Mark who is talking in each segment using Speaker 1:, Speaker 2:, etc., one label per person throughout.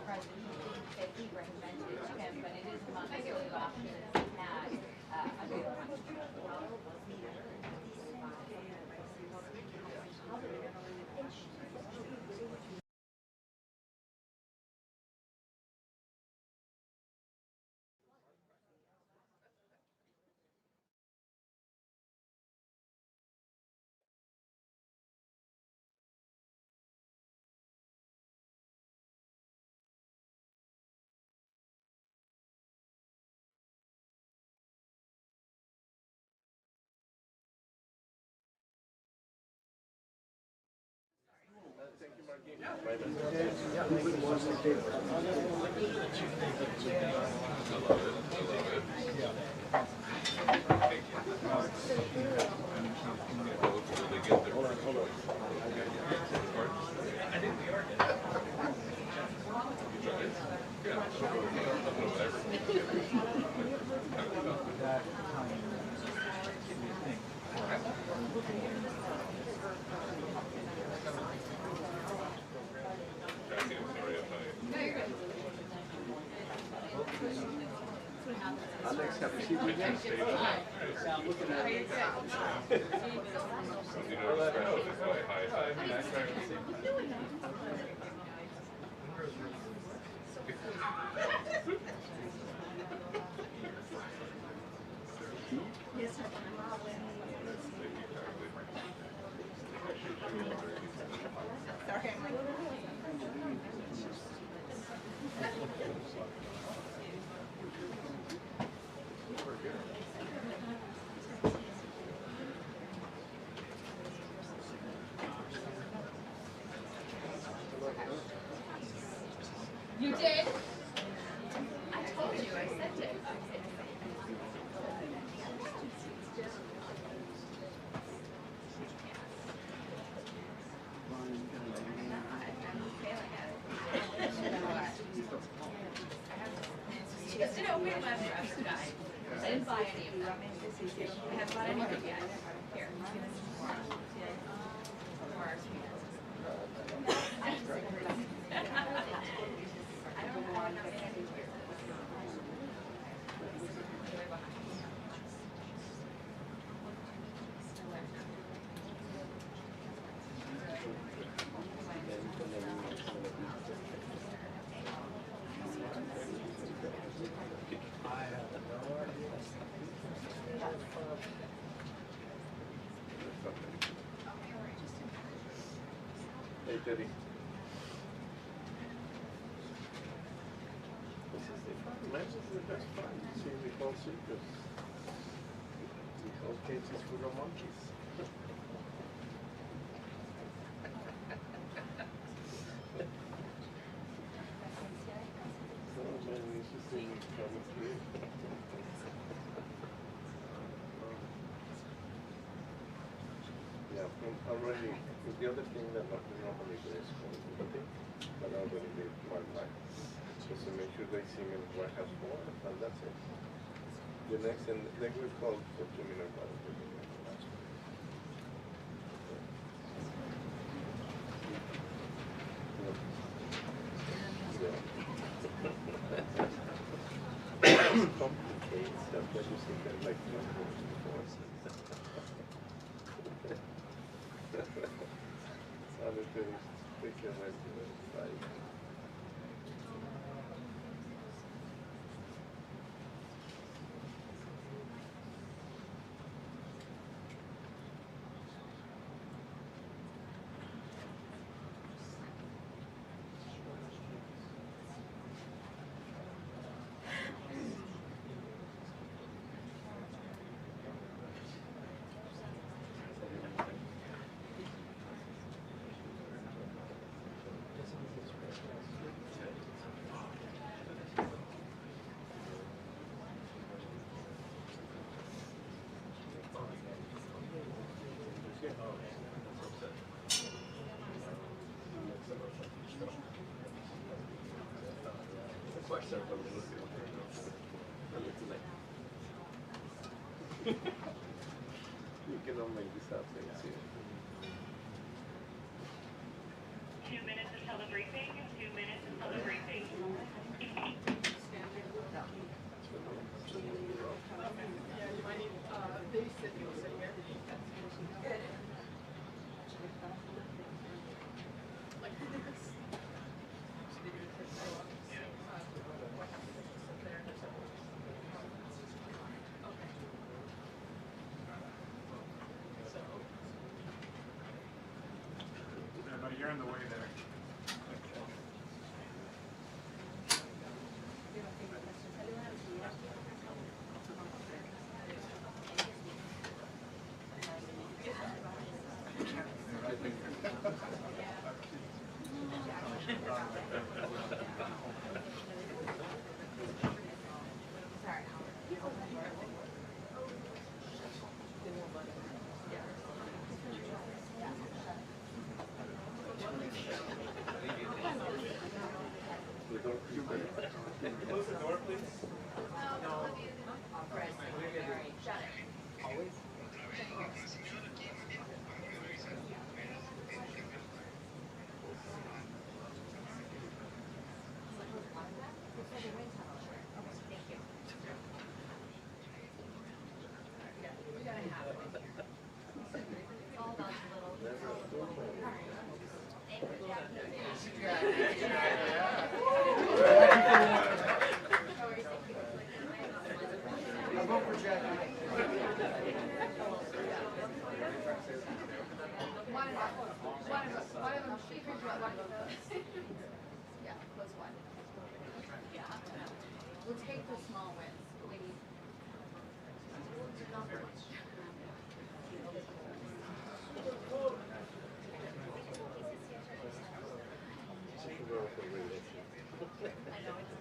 Speaker 1: president that he recommended to him, but it is among the only options he had under the Constitution.
Speaker 2: Alex, have you seen me yet? I'm looking at it.
Speaker 3: Yes, sir. Sorry.
Speaker 1: You did? I told you, I sent it. She goes, no, we don't have the rest guy. I didn't buy any of them. I haven't bought any of them yet. Here.
Speaker 2: Hey, Teddy. This is the best part. See, we call circus. We call cases for the monkeys. So many interesting comments here. Yeah, from already, the other thing that not normally there is community, but I already did one line. Just to make sure they see me what has more, and that's it. The next, and then we call for 2 minutes. Complicated stuff that you see that like other things, picture like you cannot make this up, see.
Speaker 4: 2 minutes until the briefing. 2 minutes until the briefing. You're in the way there. Close the door, please.
Speaker 1: Shut it.
Speaker 5: Always? I'll vote for Jackie.
Speaker 1: One of them, she figured out one of those. Yeah, close one. Yeah. We'll take the small wins. We need. I know it's.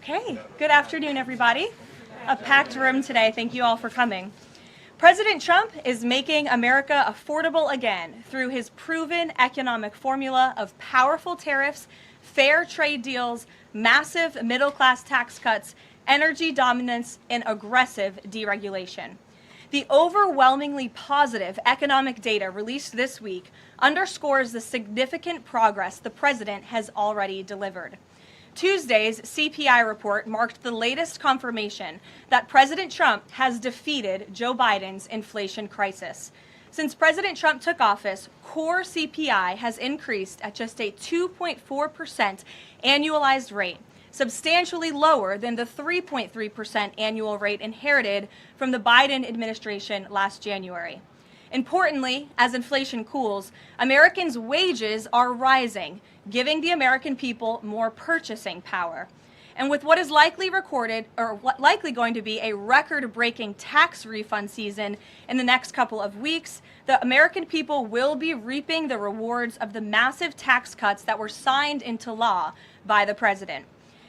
Speaker 4: Okay, good afternoon, everybody. A packed room today. Thank you all for coming. President Trump is making America affordable again through his proven economic formula of powerful tariffs, fair trade deals, massive middle-class tax cuts, energy dominance, and aggressive deregulation. The overwhelmingly positive economic data released this week underscores the significant progress the president has already delivered. Tuesday's CPI report marked the latest confirmation that President Trump has defeated Joe Biden's inflation crisis. Since President Trump took office, core CPI has increased at just a 2.4% annualized rate, substantially lower than the 3.3% annual rate inherited from the Biden administration last January. Importantly, as inflation cools, Americans' wages are rising, giving the American people more purchasing power. And with what is likely going to be a record-breaking tax refund season in the next couple of weeks, the American people will be reaping the rewards of the massive tax cuts that were signed into law by the president.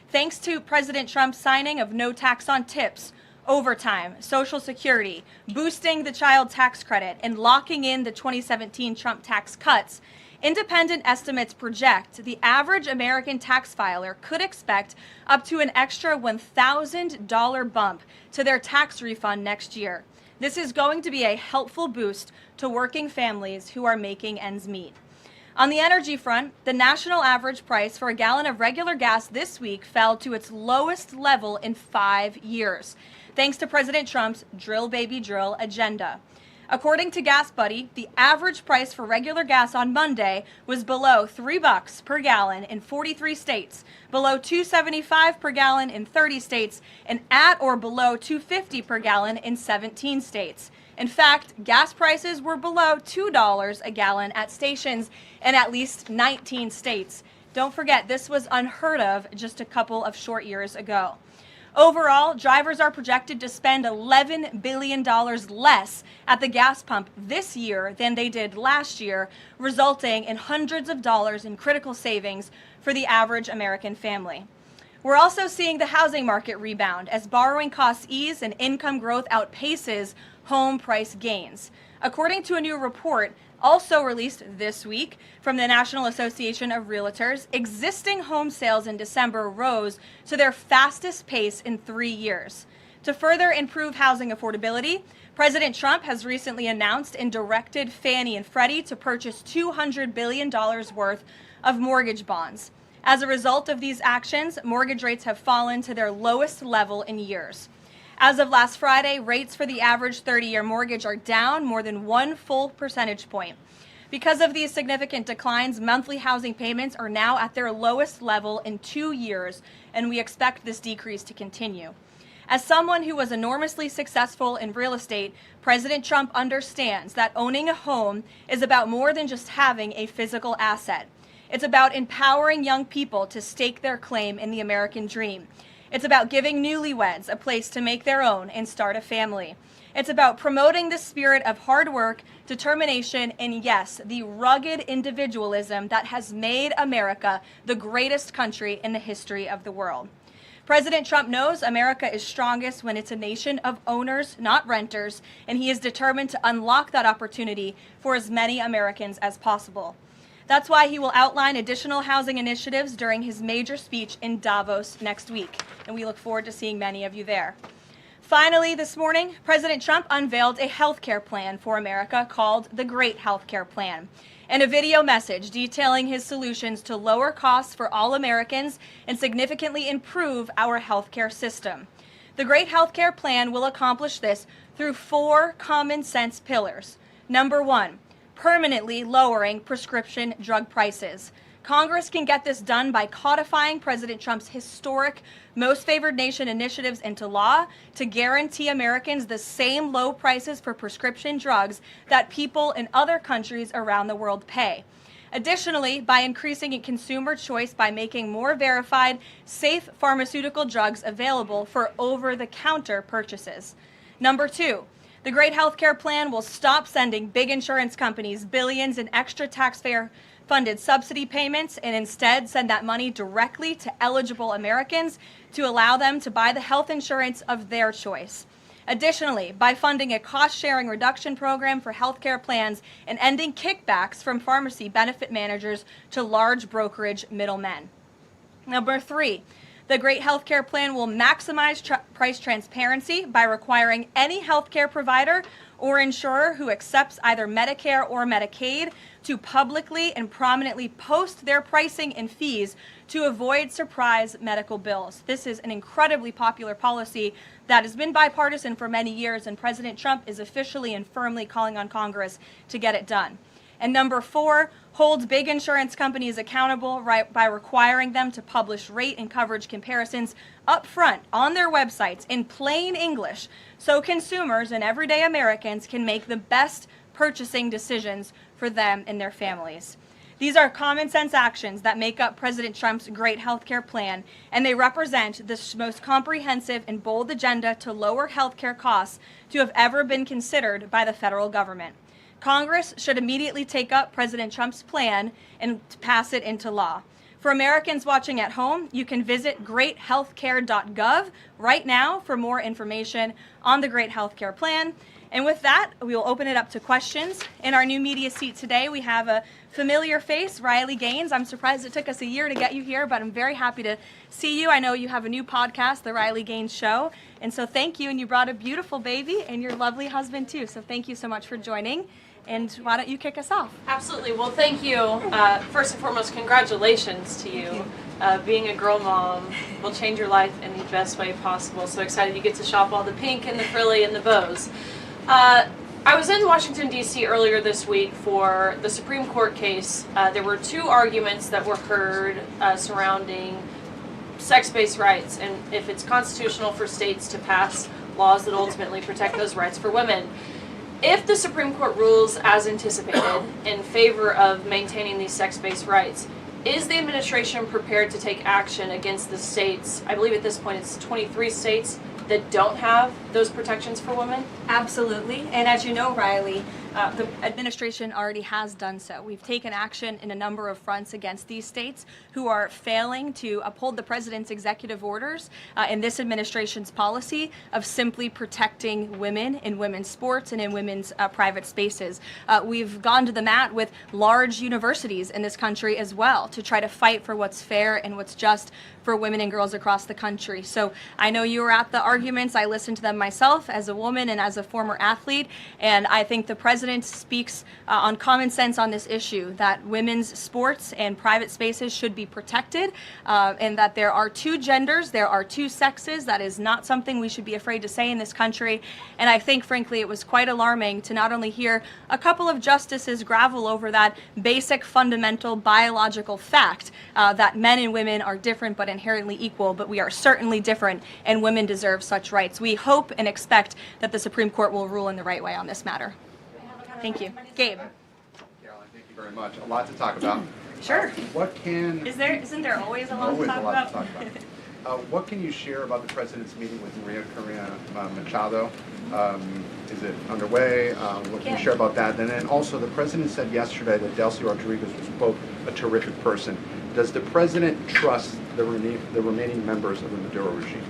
Speaker 4: Thanks to President Trump's signing of no tax on tips, overtime, Social Security, boosting the child tax credit, and locking in the 2017 Trump tax cuts, independent estimates project the average American tax filer could expect up to an extra $1,000 bump to their tax refund next year. This is going to be a helpful boost to working families who are making ends meet. On the energy front, the national average price for a gallon of regular gas this week fell to its lowest level in 5 years, thanks to President Trump's drill baby drill agenda. According to Gas Buddy, the average price for regular gas on Monday was below $3 per gallon in 43 states, below $2.75 per gallon in 30 states, and at or below $2.50 per gallon in 17 states. In fact, gas prices were below $2 a gallon at stations in at least 19 states. Don't forget, this was unheard of just a couple of short years ago. Overall, drivers are projected to spend $11 billion less at the gas pump this year than they did last year, resulting in hundreds of dollars in critical savings for the average American family. We're also seeing the housing market rebound as borrowing costs ease and income growth outpaces home price gains. According to a new report also released this week from the National Association of Realtors, existing home sales in December rose to their fastest pace in 3 years. To further improve housing affordability, President Trump has recently announced and directed Fannie and Freddie to purchase $200 billion worth of mortgage bonds. As a result of these actions, mortgage rates have fallen to their lowest level in years. As of last Friday, rates for the average 30-year mortgage are down more than 1 full percentage point. Because of these significant declines, monthly housing payments are now at their lowest level in 2 years, and we expect this decrease to continue. As someone who was enormously successful in real estate, President Trump understands that owning a home is about more than just having a physical asset. It's about empowering young people to stake their claim in the American dream. It's about giving newlyweds a place to make their own and start a family. It's about promoting the spirit of hard work, determination, and yes, the rugged individualism that has made America the greatest country in the history of the world. President Trump knows America is strongest when it's a nation of owners, not renters, and he is determined to unlock that opportunity for as many Americans as possible. That's why he will outline additional housing initiatives during his major speech in Davos next week, and we look forward to seeing many of you there. Finally, this morning, President Trump unveiled a health care plan for America called the Great Health Care Plan, and a video message detailing his solutions to lower costs for all Americans and significantly improve our health care system. The Great Health Care Plan will accomplish this through 4 common sense pillars. Number 1, permanently lowering prescription drug prices. Congress can get this done by codifying President Trump's historic Most Favored Nation initiatives into law to guarantee Americans the same low prices for prescription drugs that people in other countries around the world pay. Additionally, by increasing consumer choice by making more verified, safe pharmaceutical drugs available for over-the-counter purchases. Number 2, the Great Health Care Plan will stop sending big insurance companies billions in extra taxpayer funded subsidy payments and instead send that money directly to eligible Americans to allow them to buy the health insurance of their choice. Additionally, by funding a cost-sharing reduction program for healthcare plans and ending kickbacks from pharmacy benefit managers to large brokerage middlemen. Number 3, the Great Healthcare Plan will maximize price transparency by requiring any healthcare provider or insurer who accepts either Medicare or Medicaid to publicly and prominently post their pricing and fees to avoid surprise medical bills. This is an incredibly popular policy that has been bipartisan for many years, and President Trump is officially and firmly calling on Congress to get it done. And number 4, holds big insurance companies accountable by requiring them to publish rate and coverage comparisons up front on their websites in plain English so consumers and everyday Americans can make the best purchasing decisions for them and their families. These are common sense actions that make up President Trump's great healthcare plan, and they represent the most comprehensive and bold agenda to lower healthcare costs to have ever been considered by the federal government. Congress should immediately take up President Trump's plan and pass it into law. For Americans watching at home, you can visit greathealthcare.gov right now for more information on the Great Healthcare Plan. And with that, we will open it up to questions. In our new media seat today, we have a familiar face, Riley Gaines. I'm surprised it took us a year to get you here, but I'm very happy to see you. I know you have a new podcast, The Riley Gaines Show. And so thank you. And you brought a beautiful baby and your lovely husband, too. So thank you so much for joining. And why don't you kick us off?
Speaker 5: Absolutely. Well, thank you. First and foremost, congratulations to you. Being a girl mom will change your life in the best way possible. So excited you get to shop all the pink and the frilly and the bows. I was in Washington, D.C. earlier this week for the Supreme Court case. There were 2 arguments that were heard surrounding sex-based rights and if it's constitutional for states to pass laws that ultimately protect those rights for women. If the Supreme Court rules as anticipated in favor of maintaining these sex-based rights, is the administration prepared to take action against the states? I believe at this point it's 23 states that don't have those protections for women?
Speaker 4: Absolutely. And as you know, Riley, the administration already has done so. We've taken action in a number of fronts against these states who are failing to uphold the president's executive orders in this administration's policy of simply protecting women in women's sports and in women's private spaces. We've gone to the mat with large universities in this country as well to try to fight for what's fair and what's just for women and girls across the country. So I know you were at the arguments. I listened to them myself as a woman and as a former athlete, and I think the president speaks on common sense on this issue, that women's sports and private spaces should be protected, and that there are 2 genders, there are 2 sexes. That is not something we should be afraid to say in this country. And I think, frankly, it was quite alarming to not only hear a couple of justices gravel over that basic fundamental biological fact that men and women are different but inherently equal, but we are certainly different and women deserve such rights. We hope and expect that the Supreme Court will rule in the right way on this matter. Thank you. Gabe.
Speaker 6: Caroline, thank you very much. A lot to talk about.
Speaker 4: Sure.
Speaker 6: Isn't
Speaker 4: there always a lot to talk about?
Speaker 6: What can you share about the president's meeting with Maria Corina Machado? Is it underway? What can you share about that? And then also, the president said yesterday that Delcy Rodriguez was, quote, a terrific person. Does the president trust the remaining members of the Maduro regime?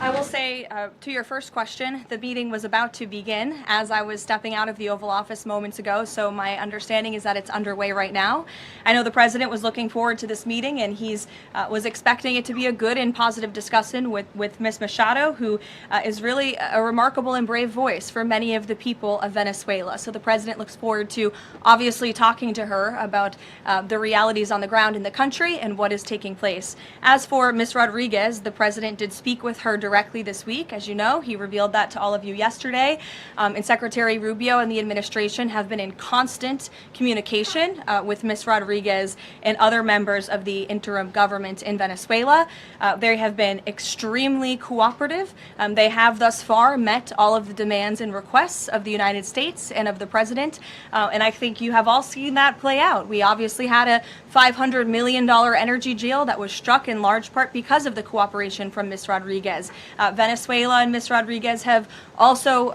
Speaker 4: I will say, to your first question, the meeting was about to begin as I was stepping out of the Oval Office moments ago, so my understanding is that it's underway right now. I know the president was looking forward to this meeting, and he's was expecting it to be a good and positive discussion with Ms. Machado, who is really a remarkable and brave voice for many of the people of Venezuela. So the president looks forward to obviously talking to her about the realities on the ground in the country and what is taking place. As for Ms. Rodriguez, the president did speak with her directly this week. As you know, he revealed that to all of you yesterday. And Secretary Rubio and the administration have been in constant communication with Ms. Rodriguez and other members of the interim government in Venezuela. They have been extremely cooperative. They have thus far met all of the demands and requests of the United States and of the president. And I think you have all seen that play out. We obviously had a $500 million energy deal that was struck in large part because of the cooperation from Ms. Rodriguez. Venezuela and Ms. Rodriguez have also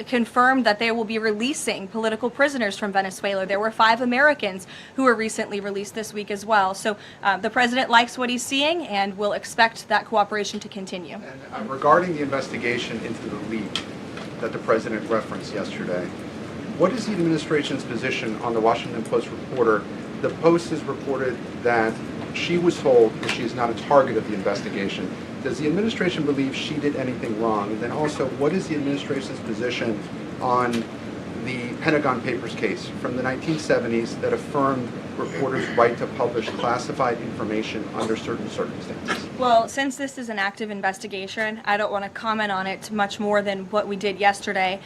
Speaker 4: confirmed that they will be releasing political prisoners from Venezuela. There were 5 Americans who were recently released this week as well. So the president likes what he's seeing and will expect that cooperation to continue.
Speaker 6: And regarding the investigation into the leak that the president referenced yesterday, what is the administration's position on the Washington Post reporter? The Post has reported that she was told that she is not a target of the investigation. Does the administration believe she did anything wrong? And then also, what is the administration's position on the Pentagon Papers case from the 1970s that affirmed reporters' right to publish classified information under certain circumstances?
Speaker 4: Well, since this is an active investigation, I don't want to comment on it much more than what we did yesterday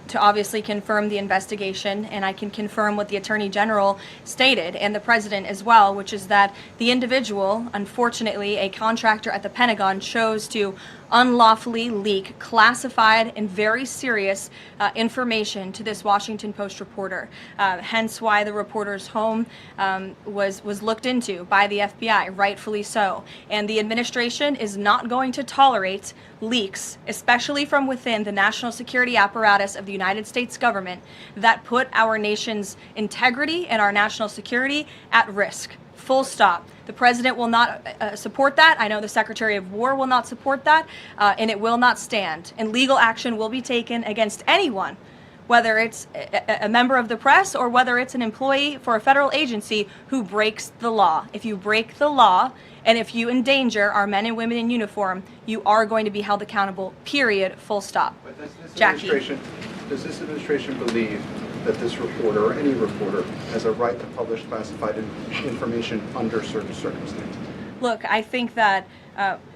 Speaker 4: to obviously confirm the investigation, and I can confirm what the Attorney General stated and the President as well, which is that the individual, unfortunately a contractor at the Pentagon, chose to unlawfully leak classified and very serious information to this Washington Post reporter. Hence why the reporter's home was looked into by the FBI, rightfully so. And the administration is not going to tolerate leaks, especially from within the national security apparatus of the United States government, that put our nation's integrity and our national security at risk. Full stop. The president will not support that. I know the Secretary of War will not support that, and it will not stand. And legal action will be taken against anyone, whether it's a member of the press or whether it's an employee for a federal agency who breaks the law. If you break the law and if you endanger our men and women in uniform, you are going to be held accountable, period, full stop.
Speaker 6: But
Speaker 4: Jackie.
Speaker 6: Does this administration believe that this reporter or any reporter has a right to publish classified information under certain circumstances?
Speaker 4: Look, I think that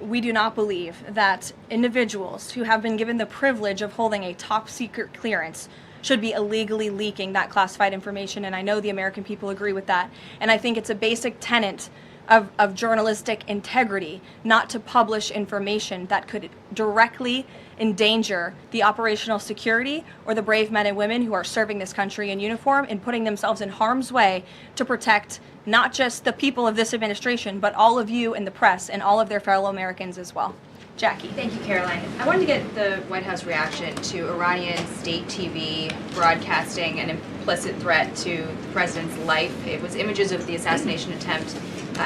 Speaker 4: we do not believe that individuals who have been given the privilege of holding a top secret clearance should be illegally leaking that classified information, and I know the American people agree with that. And I think it's a basic tenet of journalistic integrity not to publish information that could directly endanger the operational security or the brave men and women who are serving this country in uniform and putting themselves in harm's way to protect not just the people of this administration, but all of you in the press and all of their fellow Americans as well. Jackie.
Speaker 3: Thank you, Caroline. I wanted to get the White House reaction to Iranian state TV broadcasting an implicit threat to the president's life. It was images of the assassination attempt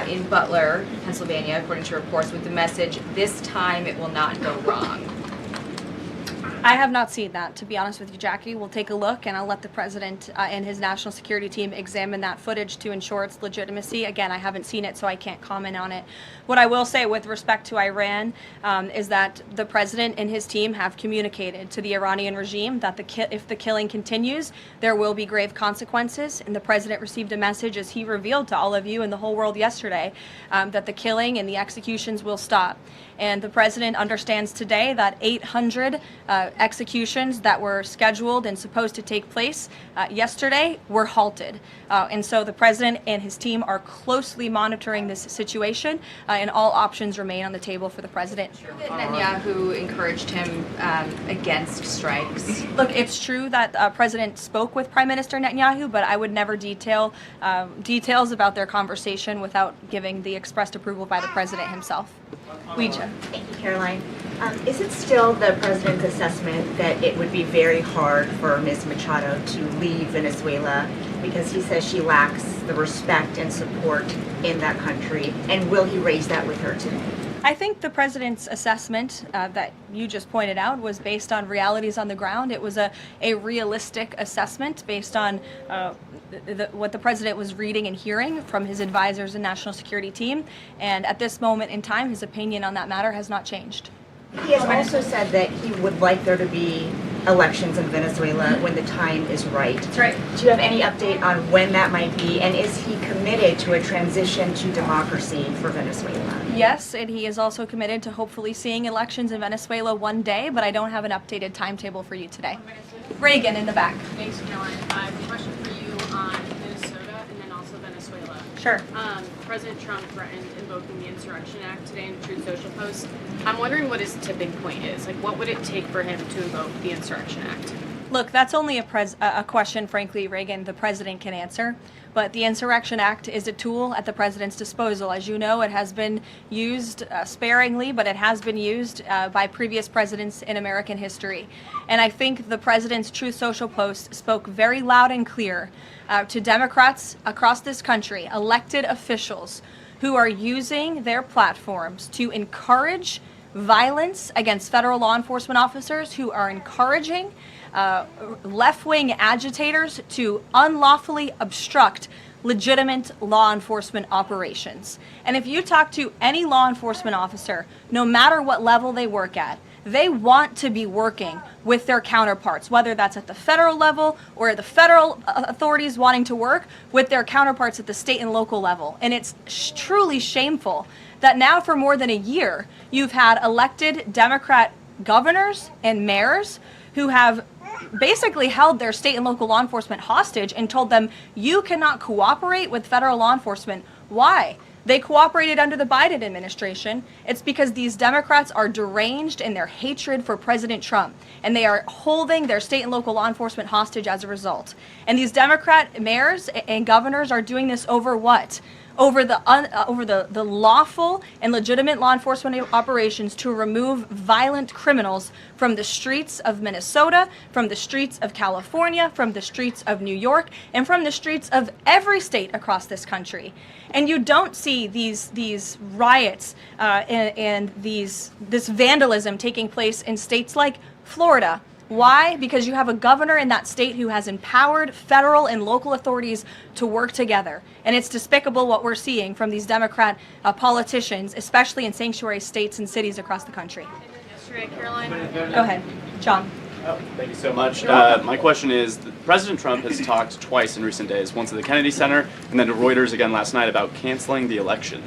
Speaker 3: in Butler, Pennsylvania, according to reports, with the message, "This time it will not go wrong."
Speaker 4: I have not seen that, to be honest with you, Jackie. We'll take a look, and I'll let the president and his national security team examine that footage to ensure its legitimacy. Again, I haven't seen it, so I can't comment on it. What I will say with respect to Iran is that the president and his team have communicated to the Iranian regime that if the killing continues, there will be grave consequences. And the president received a message, as he revealed to all of you and the whole world yesterday, that the killing and the executions will stop. And the president understands today that 800 executions that were scheduled and supposed to take place yesterday were halted. And so the president and his team are closely monitoring this situation, and all options remain on the table for the president.
Speaker 3: Netanyahu encouraged him against strikes.
Speaker 4: Look, it's true that the president spoke with Prime Minister Netanyahu, but I would never details about their conversation without giving the expressed approval by the president himself. Ouija.
Speaker 7: Thank you, Caroline. Is it still the president's assessment that it would be very hard for Ms. Machado to leave Venezuela because he says she lacks the respect and support in that country? And will he raise that with her today?
Speaker 4: I think the president's assessment that you just pointed out was based on realities on the ground. It was a realistic assessment based on what the president was reading and hearing from his advisors and national security team. And at this moment in time, his opinion on that matter has not changed.
Speaker 7: He has also said that he would like there to be elections in Venezuela when the time is right.
Speaker 4: That's right.
Speaker 7: Do you have any update on when that might be? And is he committed to a transition to democracy for Venezuela?
Speaker 4: Yes, and he is also committed to hopefully seeing elections in Venezuela one day, but I don't have an updated timetable for you today. Reagan in the back.
Speaker 8: Thanks, Caroline. I have a question for you on Minnesota and then also Venezuela.
Speaker 4: Sure.
Speaker 8: President Trump threatened invoking the Insurrection Act today in a Truth Social post. I'm wondering what his tipping point is. Like, what would it take for him to invoke the Insurrection Act?
Speaker 4: Look, that's only a question, frankly, Reagan, the president can answer. But the Insurrection Act is a tool at the president's disposal. As you know, it has been used sparingly, but it has been used by previous presidents in American history. And I think the president's Truth Social post spoke very loud and clear to Democrats across this country, elected officials who are using their platforms to encourage violence against federal law enforcement officers, who are encouraging left-wing agitators to unlawfully obstruct legitimate law enforcement operations. And if you talk to any law enforcement officer, no matter what level they work at, they want to be working with their counterparts, whether that's at the federal level or the federal authorities wanting to work with their counterparts at the state and local level. And it's truly shameful that now for more than a year, you've had elected Democrat governors and mayors who have basically held their state and local law enforcement hostage and told them, you cannot cooperate with federal law enforcement. Why? They cooperated under the Biden administration. It's because these Democrats are deranged in their hatred for President Trump, and they are holding their state and local law enforcement hostage as a result. And these Democrat mayors and governors are doing this over what? Over the lawful and legitimate law enforcement operations to remove violent criminals from the streets of Minnesota, from the streets of California, from the streets of New York, and from the streets of every state across this country. And you don't see these riots and this vandalism taking place in states like Florida. Why? Because you have a governor in that state who has empowered federal and local authorities to work together. And it's despicable what we're seeing from these Democrat politicians, especially in sanctuary states and cities across the country.
Speaker 8: Yesterday, Caroline.
Speaker 4: Go ahead, John.
Speaker 9: Oh, thank you so much. My question is, President Trump has talked twice in recent days, once at the Kennedy Center and then to Reuters again last night, about canceling the election.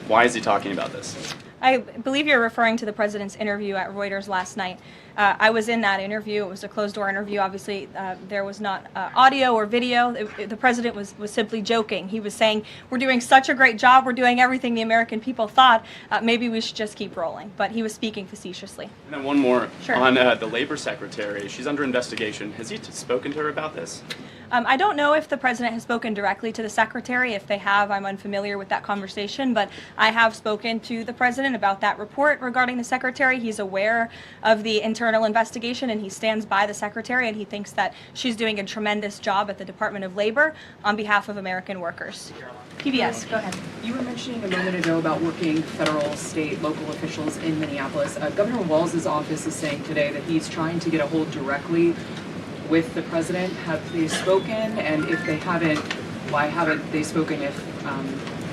Speaker 9: Why is he talking about this?
Speaker 4: I believe you're referring to the president's interview at Reuters last night. I was in that interview. It was a closed-door interview. Obviously, there was not audio or video. The president was simply joking. He was saying, we're doing such a great job. We're doing everything the American people thought. Maybe we should just keep rolling. But he was speaking facetiously.
Speaker 9: And then one more.
Speaker 4: Sure.
Speaker 9: On the labor secretary. She's under investigation. Has he spoken to her about this?
Speaker 4: I don't know if the president has spoken directly to the secretary. If they have, I'm unfamiliar with that conversation, but I have spoken to the president about that report regarding the secretary. He's aware of the internal investigation, and he stands by the secretary, and he thinks that she's doing a tremendous job at the Department of Labor on behalf of American workers. PBS, go ahead.
Speaker 10: You were mentioning a moment ago about working federal, state, local officials in Minneapolis. Governor Walz's office is saying today that he's trying to get a hold directly with the president. Have they spoken? And if they haven't, why haven't they spoken if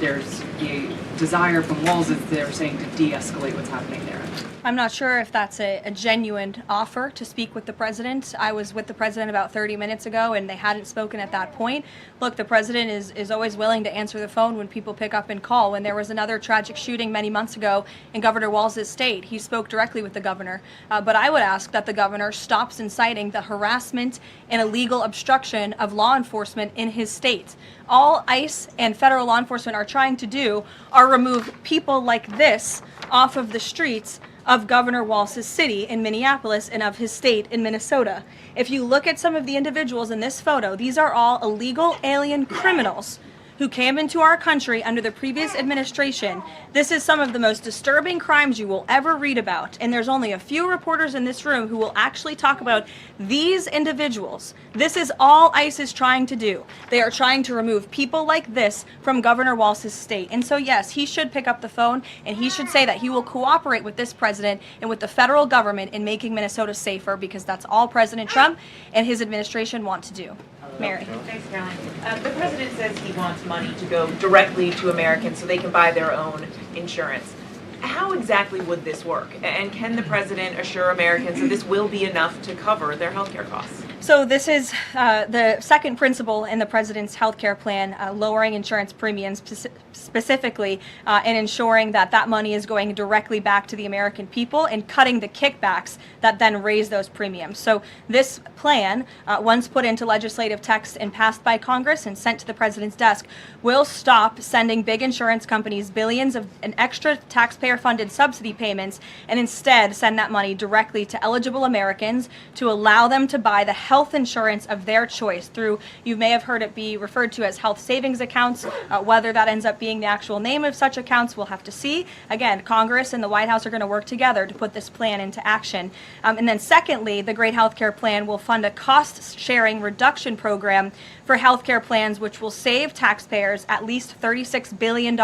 Speaker 10: there's a desire from Walz, as they're saying, to de-escalate what's happening there?
Speaker 4: I'm not sure if that's a genuine offer to speak with the president. I was with the president about 30 minutes ago, and they hadn't spoken at that point. Look, the president is always willing to answer the phone when people pick up and call. When there was another tragic shooting many months ago in Governor Walz's state, he spoke directly with the governor. But I would ask that the governor stops inciting the harassment and illegal obstruction of law enforcement in his state. All ICE and federal law enforcement are trying to do are remove people like this off of the streets of Governor Walz's city in Minneapolis and of his state in Minnesota. If you look at some of the individuals in this photo, these are all illegal alien criminals who came into our country under the previous administration. This is some of the most disturbing crimes you will ever read about, and there's only a few reporters in this room who will actually talk about these individuals. This is all ICE is trying to do. They are trying to remove people like this from Governor Walz's state. And so yes, he should pick up the phone, and he should say that he will cooperate with this president and with the federal government in making Minnesota safer, because that's all President Trump and his administration want to do. Mary.
Speaker 11: Thanks, Caroline. The president says he wants money to go directly to Americans so they can buy their own insurance. How exactly would this work? And can the president assure Americans that this will be enough to cover their health care costs?
Speaker 4: So this is the second principle in the president's health care plan, lowering insurance premiums specifically and ensuring that that money is going directly back to the American people and cutting the kickbacks that then raise those premiums. So this plan, once put into legislative text and passed by Congress and sent to the president's desk, will stop sending big insurance companies billions of an extra taxpayer-funded subsidy payments and instead send that money directly to eligible Americans to allow them to buy the health health insurance of their choice through, you may have heard it be referred to as health savings accounts. Whether that ends up being the actual name of such accounts, we'll have to see. Again, Congress and the White House are going to work together to put this plan into action. And then secondly, the Great Healthcare Plan will fund a cost-sharing reduction program for healthcare plans, which will save taxpayers at least $36 billion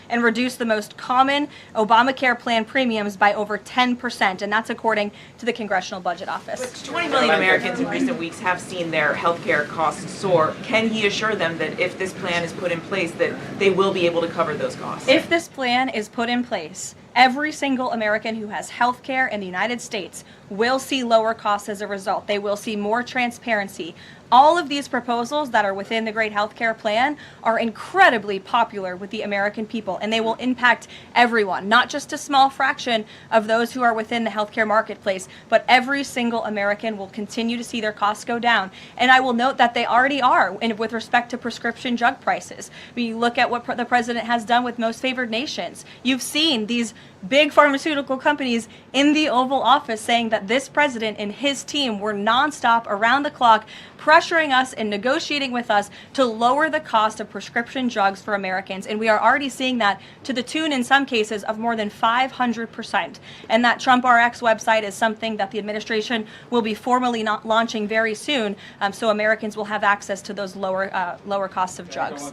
Speaker 4: and reduce the most common Obamacare plan premiums by over 10%, and that's according to the Congressional Budget Office.
Speaker 11: 20 million Americans in recent weeks have seen their healthcare costs soar. Can he assure them that if this plan is put in place, that they will be able to cover those costs?
Speaker 4: If this plan is put in place, every single American who has health care in the United States will see lower costs as a result. They will see more transparency. All of these proposals that are within the Great Healthcare Plan are incredibly popular with the American people, and they will impact everyone, not just a small fraction of those who are within the healthcare marketplace, but every single American will continue to see their costs go down. And I will note that they already are with respect to prescription drug prices. When you look at what the president has done with most favored nations, you've seen these big pharmaceutical companies in the Oval Office saying that this president and his team were nonstop, around the clock, pressuring us and negotiating with us to lower the cost of prescription drugs for Americans. And we are already seeing that to the tune, in some cases, of more than 500%. And that Trump RX website is something that the administration will be formally launching very soon, so Americans will have access to those lower costs of drugs.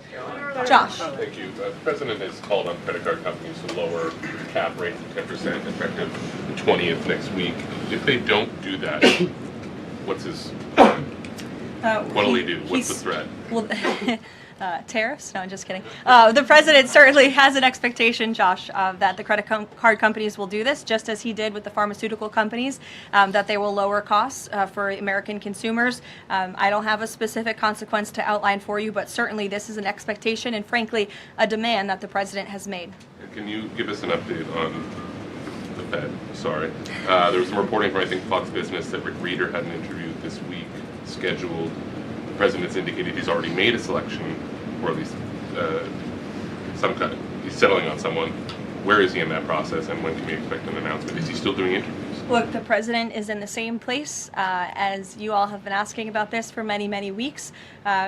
Speaker 4: Josh.
Speaker 12: Thank you. The president has called on credit card companies to lower the cap rate to 10% effective the 20th next week. If they don't do that, what's his what'll he do? What's the threat?
Speaker 4: Well, tariffs? No, I'm just kidding. The president certainly has an expectation, Josh, that the credit card companies will do this, just as he did with the pharmaceutical companies, that they will lower costs for American consumers. I don't have a specific consequence to outline for you, but certainly this is an expectation and, frankly, a demand that the president has made.
Speaker 12: And can you give us an update on the Fed? Sorry. There was some reporting from, I think, Fox Business that Rick Reeder had an interview this week scheduled. The president's indicated he's already made a selection, or at least some kind. He's settling on someone. Where is he in that process, and when can we expect an announcement? Is he still doing interviews?
Speaker 4: Look, the president is in the same place as you all have been asking about this for many, many weeks.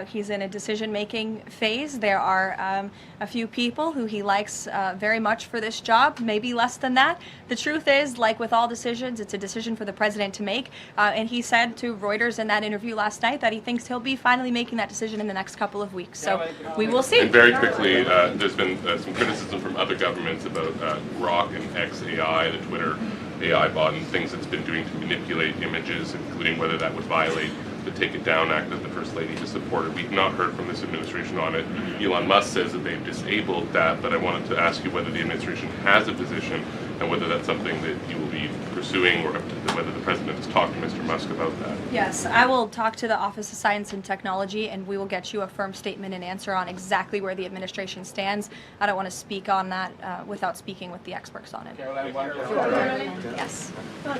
Speaker 4: He's in a decision-making phase. There are a few people who he likes very much for this job, maybe less than that. The truth is, like with all decisions, it's a decision for the president to make. And he said to Reuters in that interview last night that he thinks he'll be finally making that decision in the next couple of weeks. So we will see.
Speaker 12: And very quickly, there's been some criticism from other governments about Grok and XAI, the Twitter AI bot, and things it's been doing to manipulate images, including whether that would violate the Take It Down Act that the First Lady has supported. We've not heard from this administration on it. Elon Musk says that they've disabled that, but I wanted to ask you whether the administration has a position and whether that's something that you will be pursuing, or whether the president has talked to Mr. Musk about that.
Speaker 4: Yes, I will talk to the Office of Science and Technology, and we will get you a firm statement and answer on exactly where the administration stands. I don't want to speak on that without speaking with the experts on it. Yes.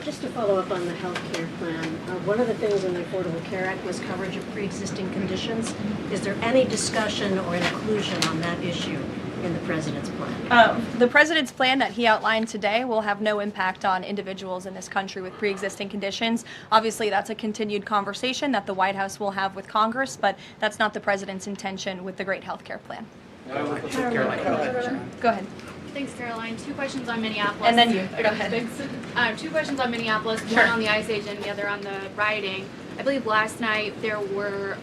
Speaker 13: Just to follow up on the health care plan, one of the things in the Affordable Care Act was coverage of pre-existing conditions. Is there any discussion or inclusion on that issue in the president's plan?
Speaker 4: The president's plan that he outlined today will have no impact on individuals in this country with pre-existing conditions. Obviously, that's a continued conversation that the White House will have with Congress, but that's not the president's intention with the Great Health Care Plan. Go ahead.
Speaker 8: Thanks, Caroline. Two questions on Minneapolis.
Speaker 4: And then you. Go ahead.
Speaker 8: Thanks. Two questions on Minneapolis, one on the ICE agent, the other on the rioting. I believe last night there were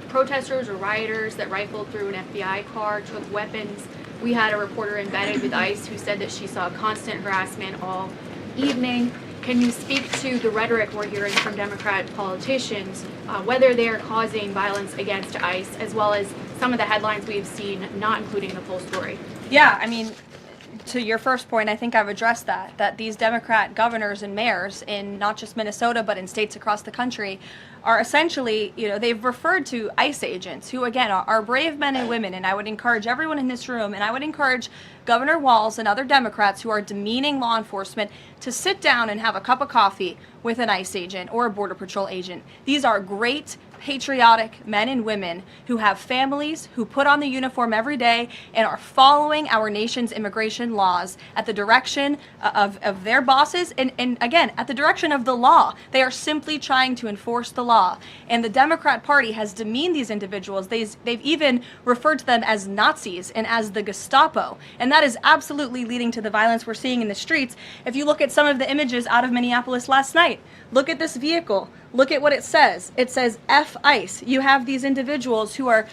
Speaker 8: protesters or rioters that rifled through an FBI car, took weapons. We had a reporter embedded with ICE who said that she saw constant harassment all evening. Can you speak to the rhetoric we're hearing from Democrat politicians, whether they are causing violence against ICE, as well as some of the headlines we've seen not including the full story?
Speaker 4: Yeah, I mean, to your first point, I think I've addressed that these Democrat governors and mayors in not just Minnesota, but in states across the country are essentially, they've referred to ICE agents who, again, are brave men and women. And I would encourage everyone in this room, and I would encourage Governor Walz and other Democrats who are demeaning law enforcement to sit down and have a cup of coffee with an ICE agent or a Border Patrol agent. These are great, patriotic men and women who have families, who put on the uniform every day and are following our nation's immigration laws at the direction of their bosses and again, at the direction of the law. They are simply trying to enforce the law. And the Democrat Party has demeaned these individuals. They've even referred to them as Nazis and as the Gestapo. And that is absolutely leading to the violence we're seeing in the streets. If you look at some of the images out of Minneapolis last night, look at this vehicle. Look at what it says. It says F ICE. You have these individuals who are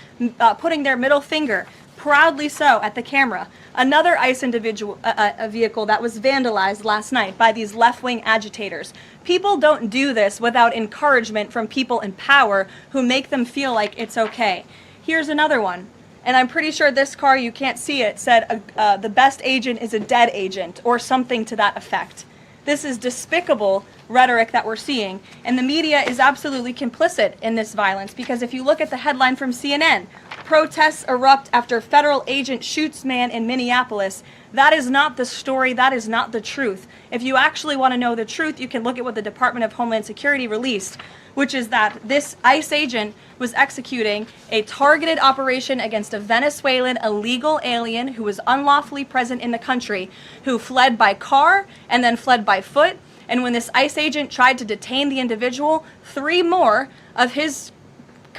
Speaker 4: putting their middle finger, proudly so, at the camera. Another ICE a vehicle that was vandalized last night by these left-wing agitators. People don't do this without encouragement from people in power who make them feel like it's okay. Here's another one. And I'm pretty sure this car, you can't see it, said the best agent is a dead agent or something to that effect. This is despicable rhetoric that we're seeing, and the media is absolutely complicit in this violence because if you look at the headline from CNN, protests erupt after federal agent shoots man in Minneapolis, that is not the story, that is not the truth. If you actually want to know the truth, you can look at what the Department of Homeland Security released, which is that this ICE agent was executing a targeted operation against a Venezuelan illegal alien who was unlawfully present in the country, who fled by car and then fled by foot. And when this ICE agent tried to detain the individual, 3 more of his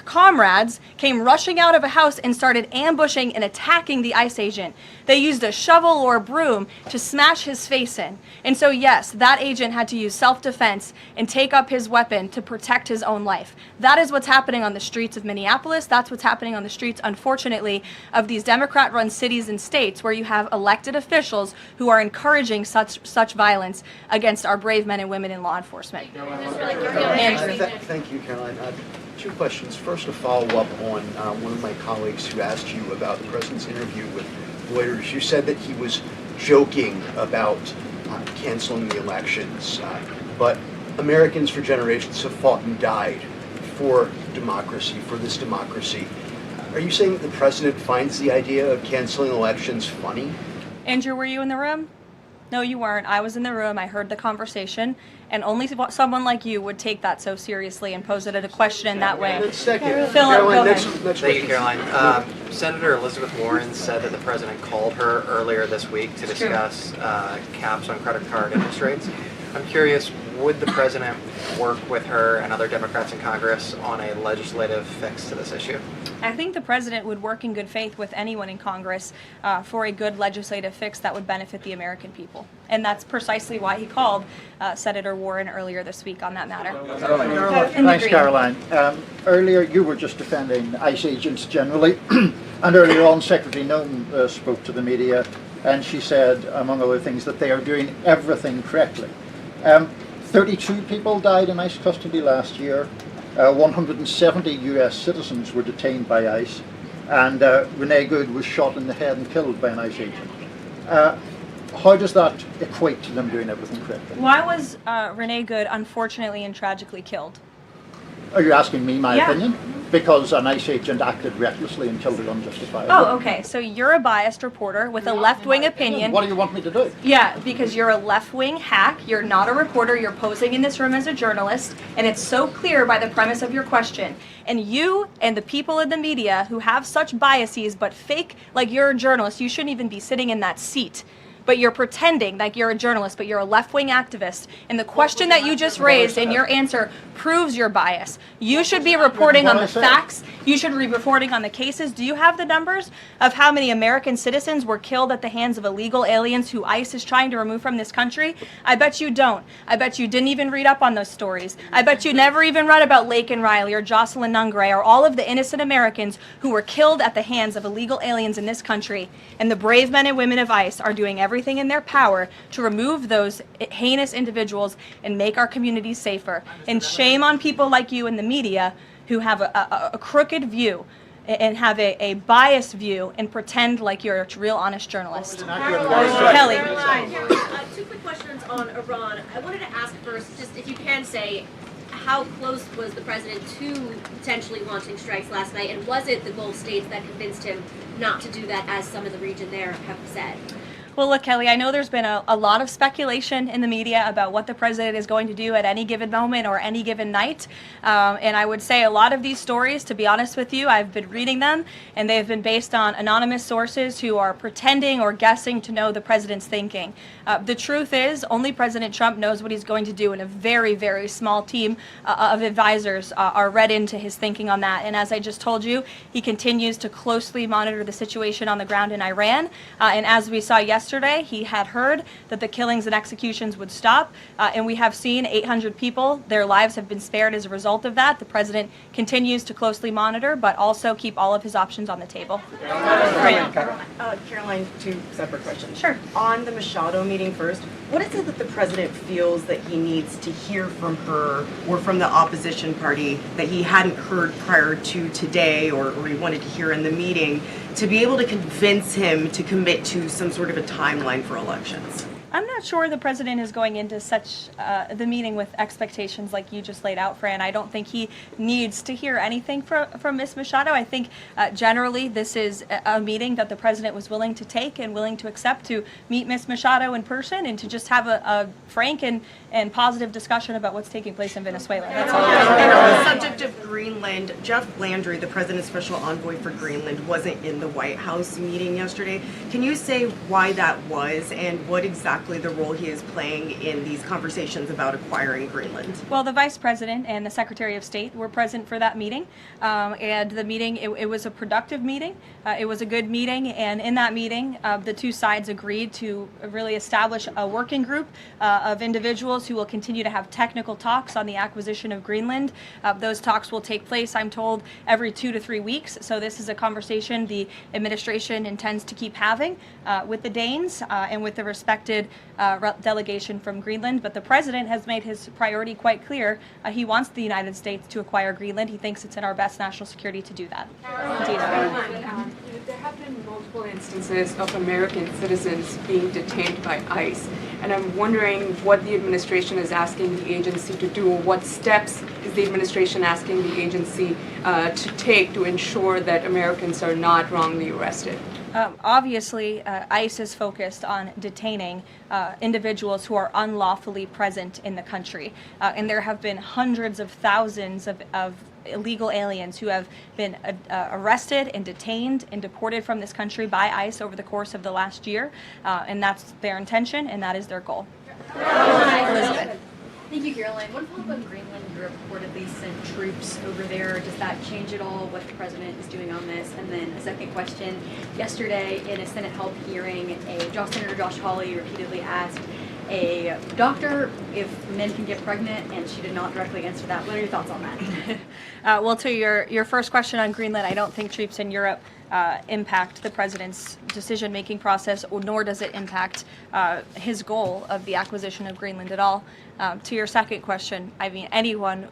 Speaker 4: comrades came rushing out of a house and started ambushing and attacking the ICE agent. They used a shovel or a broom to smash his face in. And so yes, that agent had to use self-defense and take up his weapon to protect his own life. That is what's happening on the streets of Minneapolis. That's what's happening on the streets, unfortunately, of these Democrat-run cities and states where you have elected officials who are encouraging such violence against our brave men and women in law enforcement.
Speaker 14: Thank you, Caroline. 2 questions. First, a follow-up on one of my colleagues who asked you about the president's interview with Reuters. You said that he was joking about canceling the elections, but Americans for generations have fought and died for democracy, for this democracy. Are you saying that the president finds the idea of canceling elections funny?
Speaker 4: Andrew, were you in the room? No, you weren't. I was in the room. I heard the conversation. And only someone like you would take that so seriously and pose it as a question in that way.
Speaker 14: Second,
Speaker 4: Philip, go ahead.
Speaker 15: Thank you, Caroline. Senator Elizabeth Warren said that the president called her earlier this week to discuss caps on credit card interest rates. I'm curious, would the president work with her and other Democrats in Congress on a legislative fix to this issue?
Speaker 4: I think the president would work in good faith with anyone in Congress for a good legislative fix that would benefit the American people. And that's precisely why he called Senator Warren earlier this week on that matter.
Speaker 16: Thanks, Caroline. Earlier, you were just defending ICE agents generally. And earlier on, Secretary Noem spoke to the media, and she said, among other things, that they are doing everything correctly. 32 people died in ICE custody last year. 170 US citizens were detained by ICE, and Renee Good was shot in the head and killed by an ICE agent. How does that equate to them doing everything correctly?
Speaker 4: Why was Renee Good unfortunately and tragically killed?
Speaker 16: Are you asking me my opinion? Because an ICE agent acted recklessly and killed her unjustifiably.
Speaker 4: Oh, okay. So you're a biased reporter with a left-wing opinion.
Speaker 16: What do you want me to do?
Speaker 4: Yeah, because you're a left-wing hack. You're not a reporter. You're posing in this room as a journalist, and it's so clear by the premise of your question. And you and the people in the media who have such biases but fake like you're a journalist, you shouldn't even be sitting in that seat. But you're pretending like you're a journalist, but you're a left-wing activist. And the question that you just raised and your answer proves your bias. You should be reporting on the facts. You should be reporting on the cases. Do you have the numbers of how many American citizens were killed at the hands of illegal aliens who ICE is trying to remove from this country? I bet you don't. I bet you didn't even read up on those stories. I bet you never even read about Laken Riley or Jocelyn Nungray or all of the innocent Americans who were killed at the hands of illegal aliens in this country. And the brave men and women of ICE are doing everything in their power to remove those heinous individuals and make our communities safer. And shame on people like you in the media who have a crooked view and have a biased view and pretend like you're a real honest journalist. Kelly.
Speaker 17: Caroline, 2 quick questions on Iran. I wanted to ask first, just if you can say, how close was the president to potentially launching strikes last night, and was it the Gulf states that convinced him not to do that, as some of the region there have said?
Speaker 4: Well, look, Kelly, I know there's been a lot of speculation in the media about what the president is going to do at any given moment or any given night. And I would say a lot of these stories, to be honest with you, I've been reading them, and they've been based on anonymous sources who are pretending or guessing to know the president's thinking. The truth is, only President Trump knows what he's going to do, and a very, very small team of advisors are read into his thinking on that. And as I just told you, he continues to closely monitor the situation on the ground in Iran. And as we saw yesterday, he had heard that the killings and executions would stop. And we have seen 800 people, their lives have been spared as a result of that. The president continues to closely monitor, but also keep all of his options on the table.
Speaker 18: Karoline, two separate questions.
Speaker 4: Sure.
Speaker 18: On the Machado meeting first, what is it that the president feels that he needs to hear from her or from the opposition party that he hadn't heard prior to today or he wanted to hear in the meeting to be able to convince him to commit to some sort of a timeline for elections?
Speaker 4: I'm not sure the president is going into such the meeting with expectations like you just laid out, Fran. I don't think he needs to hear anything from Ms. Machado. I think generally this is a meeting that the president was willing to take and willing to accept to meet Ms. Machado in person and to just have a frank and positive discussion about what's taking place in Venezuela. That's all.
Speaker 18: And on the subject of Greenland, Jeff Landry, the president's special envoy for Greenland, wasn't in the White House meeting yesterday. Can you say why that was and what exactly the role he is playing in these conversations about acquiring Greenland?
Speaker 4: Well, the Vice President and the Secretary of State were present for that meeting, and the meeting, it was a productive meeting. It was a good meeting, and in that meeting, the two sides agreed to really establish a working group of individuals who will continue to have technical talks on the acquisition of Greenland. Those talks will take place, I'm told, every 2 to 3 weeks, so this is a conversation the administration intends to keep having with the Danes and with the respected delegation from Greenland, but the president has made his priority quite clear. He wants the United States to acquire Greenland. He thinks it's in our best national security to do that.
Speaker 19: There have been multiple instances of American citizens being detained by ICE, and I'm wondering what the administration is asking the agency to do, or what steps is the administration asking the agency to take to ensure that Americans are not wrongly arrested?
Speaker 4: Obviously, ICE is focused on detaining individuals who are unlawfully present in the country. And there have been hundreds of thousands of illegal aliens who have been arrested and detained and deported from this country by ICE over the course of the last year. And that's their intention, and that is their goal.
Speaker 8: Elizabeth. Thank you, Caroline. One follow-up on Greenland. You reportedly sent troops over there. Does that change at all what the president is doing on this? And then a second question. Yesterday, in a Senate Health hearing, Senator Josh Hawley repeatedly asked a doctor if men can get pregnant, and she did not directly answer that. What are your thoughts on that?
Speaker 4: Well, to your first question on Greenland, I don't think troops in Europe impact the president's decision-making process, nor does it impact his goal of the acquisition of Greenland at all. To your second question, I mean, anyone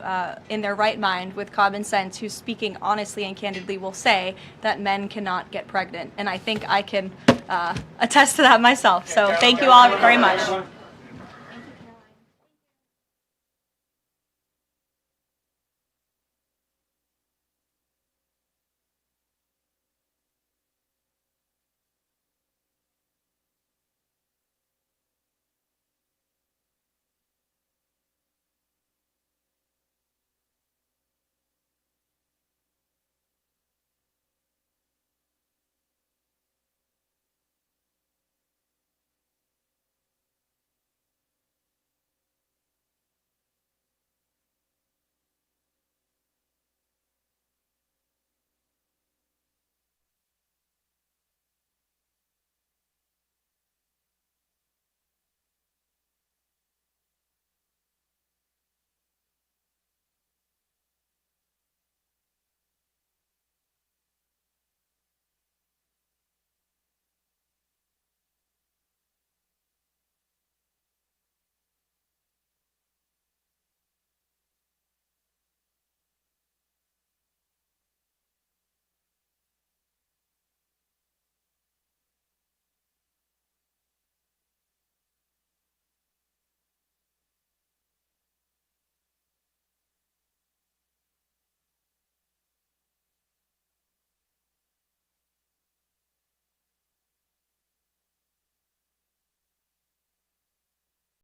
Speaker 4: in their right mind with common sense who's speaking honestly and candidly will say that men cannot get pregnant. And I think I can attest to that myself. So thank you all very much.